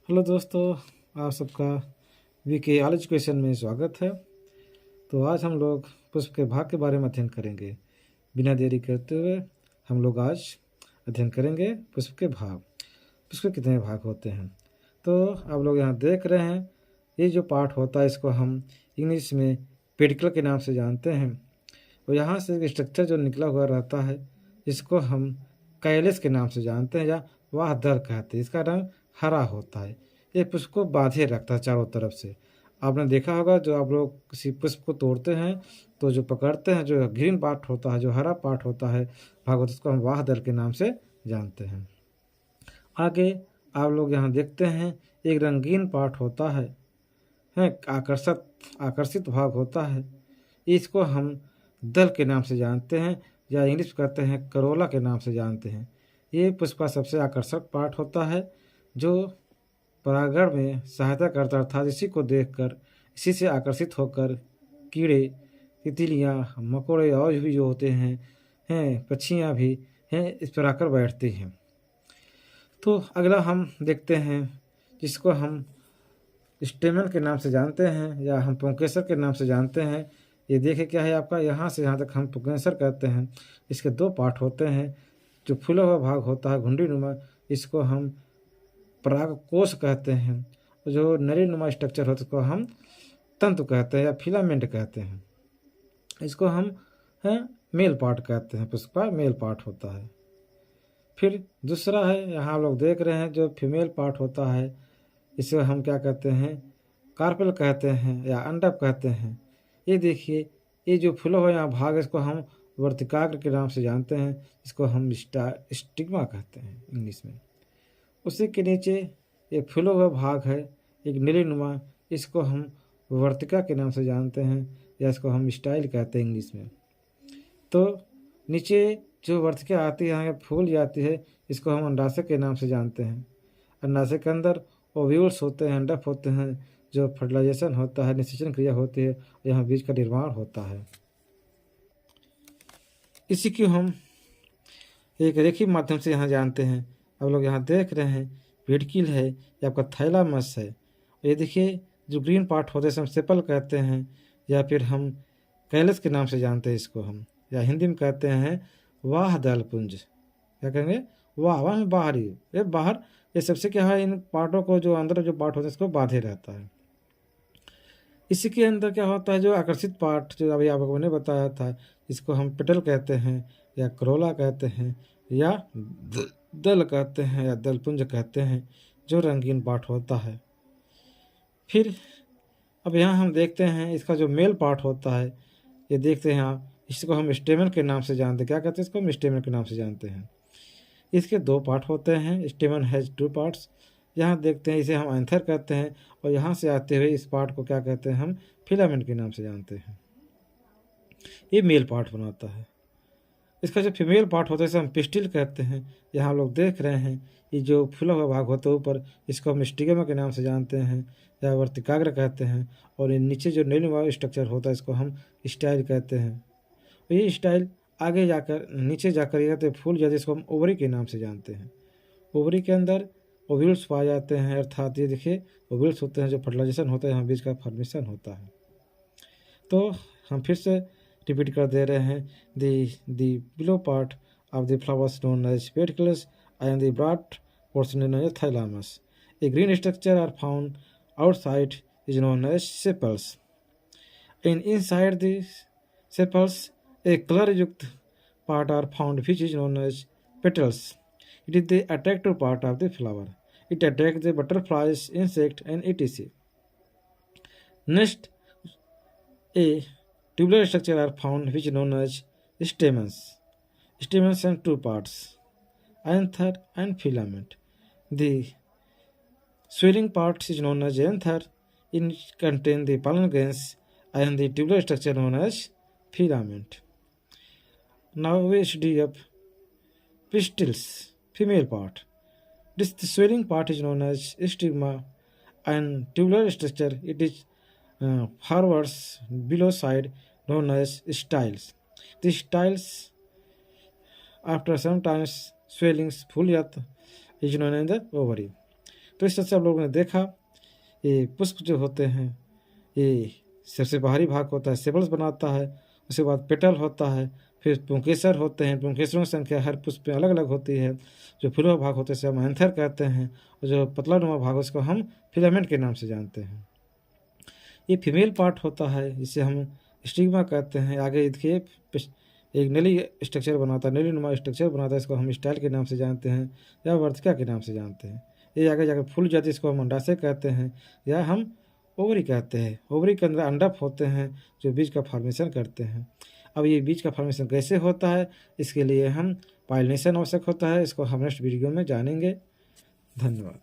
Hello दोस्तों, आप सबका वीके ऑल एजुकेशन में स्वागत है। तो आज हम लोग पुष्प के भाग के बारे में अध्ययन करेंगे। बिना देरी करते हुए हम लोग आज अध्ययन करेंगे पुष्प के भाग। पुष्प के कितने भाग होते हैं तो आप लोग यहाँ देख रहे हैं। ये जो पार्ट होता है इसको हम इंग्लिश में पेडिकल के नाम से जानते हैं। और यहाँ से एक स्ट्रक्चर जो निकला हुआ रहता है इसको हम कैलिस के नाम से जानते हैं या वाह दल कहते हैं। इसका रंग हरा होता है। ये पुष्प को बांधे रखता है चारों तरफ से। आपने देखा होगा जो आप लोग किसी पुष्प को तोड़ते हैं तो जो पकड़ते हैं, जो ग्रीन पार्ट होता है, जो हरा पार्ट होता है भाग होता है, उसको हम वाह दल के नाम से जानते हैं। आगे आप लोग यहाँ देखते हैं एक रंगीन पार्ट होता है आकर्षित भाग होता है। इसको हम दल के नाम से जानते हैं या इंग्लिश कहते हैं करोला के नाम से जानते हैं। ये पुष्प का सबसे आकर्षक पार्ट होता है जो परागण में सहायता करता है, अर्थात इसी को देखकर, इसी से आकर्षित होकर कीड़े, तितलियाँ, मकोड़े और भी जो होते हैं पक्षियाँ भी हैं इस पर आकर बैठती हैं। तो अगला हम देखते हैं जिसको हम स्टेमन के नाम से जानते हैं या हम पुंकेसर के नाम से जानते हैं। ये देखे क्या है आपका, यहाँ से यहाँ तक हम पुंकेसर कहते हैं। इसके दो पार्ट होते हैं। जो फूला हुआ भाग होता है घुंडी नुमा, इसको हम परागकोश कहते हैं। और जो नली नुमा स्ट्रक्चर होता है उसको हम तंतु कहते हैं या फिलामेंट कहते हैं। इसको हम मेल पार्ट कहते हैं। पुष्प का मेल पार्ट होता है। फिर दूसरा है, यहाँ आप लोग देख रहे हैं जो फीमेल पार्ट होता है, इसे हम क्या कहते हैं, कार्पेल कहते हैं या अंडप कहते हैं। ये देखिए, ये जो फूला हुआ यहाँ भाग है इसको हम वर्तिकाग्र के नाम से जानते हैं। इसको हम स्टिग्मा कहते हैं इंग्लिश में। उसी के नीचे ये फूला हुआ भाग है एक नीलीनुमा, इसको हम वर्तिका के नाम से जानते हैं या इसको हम स्टाइल कहते हैं इंग्लिश में। तो नीचे जो वर्तिका आती है, यहाँ फूल जाती है, इसको हम अंडाशय के नाम से जानते हैं। अंडाशय के अंदर ओव्यूल्स होते हैं, अंडक होते हैं, जो फर्टिलाइजेशन होता है, निषेचन क्रिया होती है, यहाँ बीज का निर्माण होता है। इसी को हम एक रेखी माध्यम से यहाँ जानते हैं। अब लोग यहाँ देख रहे हैं पेडिकल है, ये आपका थैलामस है। ये देखिए जो ग्रीन पार्ट होते हैं हम सेपल कहते हैं या फिर हम कैलस के नाम से जानते हैं इसको हम, या हिंदी में कहते हैं वाह दल पुंज। क्या कहेंगे, वाह वाह में बाहरी, ये बाहर, ये सबसे क्या है, इन पार्टों को जो अंदर जो पार्ट होता है इसको बांधे रहता है। इसी के अंदर क्या होता है, जो आकर्षित पार्ट जो अभी आपको मैंने बताया था, इसको हम पेटल कहते हैं या करोला कहते हैं या दल कहते हैं या दलपुंज कहते हैं, जो रंगीन पार्ट होता है। फिर अब यहाँ हम देखते हैं इसका जो मेल पार्ट होता है, ये देखते हैं आप, इसको हम स्टेमन के नाम से जानते हैं। क्या कहते हैं इसको, हम स्टेमन के नाम से जानते हैं। इसके दो पार्ट होते हैं, स्टेमन हैज टू पार्ट्स। यहाँ देखते हैं इसे हम एंथर कहते हैं, और यहाँ से आते हुए इस पार्ट को क्या कहते हैं, हम फिलामेंट के नाम से जानते हैं। ये मेल पार्ट बनाता है। इसका जो फीमेल पार्ट होता है इसे हम पिस्टिल कहते हैं। यहाँ लोग देख रहे हैं ये जो फूला हुआ भाग होता है ऊपर, इसको हम स्टिग्मा के नाम से जानते हैं या वर्तिकाग्र कहते हैं। और ये नीचे जो नीलम स्ट्रक्चर होता है इसको हम स्टाइल कहते हैं। और ये स्टाइल आगे जाकर नीचे जाकर ये तो फूल जाते हैं, इसको हम ओवरी के नाम से जानते हैं। ओवरी के अंदर ओव्यूल्स पाए जाते हैं, अर्थात ये देखिए ओव्यूल्स होते हैं, जो फर्टिलाइजेशन होता है, यहाँ बीज का फॉर्मेशन होता है। तो हम फिर से रिपीट कर दे रहे हैं, the below part of the flowers known as pedicels and the broad portion known as thalamus. A green structure are found outside is known as sepals and inside the sepals a color-युक्त part are found which is known as petals. It is the attractive part of the flower. It attracts the butterflies, insects, and etc. Next, a tubular structure are found which is known as stamens. Stamens have two parts, anther and filament. The swelling part is known as anther. It contains the pollen grains, and the tubular structure known as filament. Now we study up pistils, female part. This the swelling part is known as stigma, and tubular structure it is forwards below side known as styles. The styles after sometimes swellings full is known as the ovary. तो इस तरह से आप लोगों ने देखा ये पुष्प जो होते हैं ये सबसे बाहरी भाग होता है, सेपल्स बनाता है, उसके बाद पेटल होता है, फिर पुंकेसर होते हैं। पुंकेसरों की संख्या हर पुष्प में अलग अलग होती है। जो फूलों भाग होते हैं उसे हम एंथर कहते हैं, और जो पतला नुमा भाग उसको हम फिलामेंट के नाम से जानते हैं। ये फीमेल पार्ट होता है, जिसे हम स्टिग्मा कहते हैं। आगे देखिए एक नली स्ट्रक्चर बनाता है, नली नुमा स्ट्रक्चर बनाता है, इसको हम स्टाइल के नाम से जानते हैं या वर्तिका के नाम से जानते हैं। ये आगे जाकर फूल जाती है, इसको हम अंडाशय कहते हैं या हम ओवरी कहते हैं। ओवरी के अंदर अंडक होते हैं जो बीज का फॉर्मेशन करते हैं। अब ये बीज का फॉर्मेशन कैसे होता है, इसके लिए हम पॉलिनेशन आवश्यक होता है, इसको हम नेक्स्ट वीडियो में जानेंगे। धन्यवाद।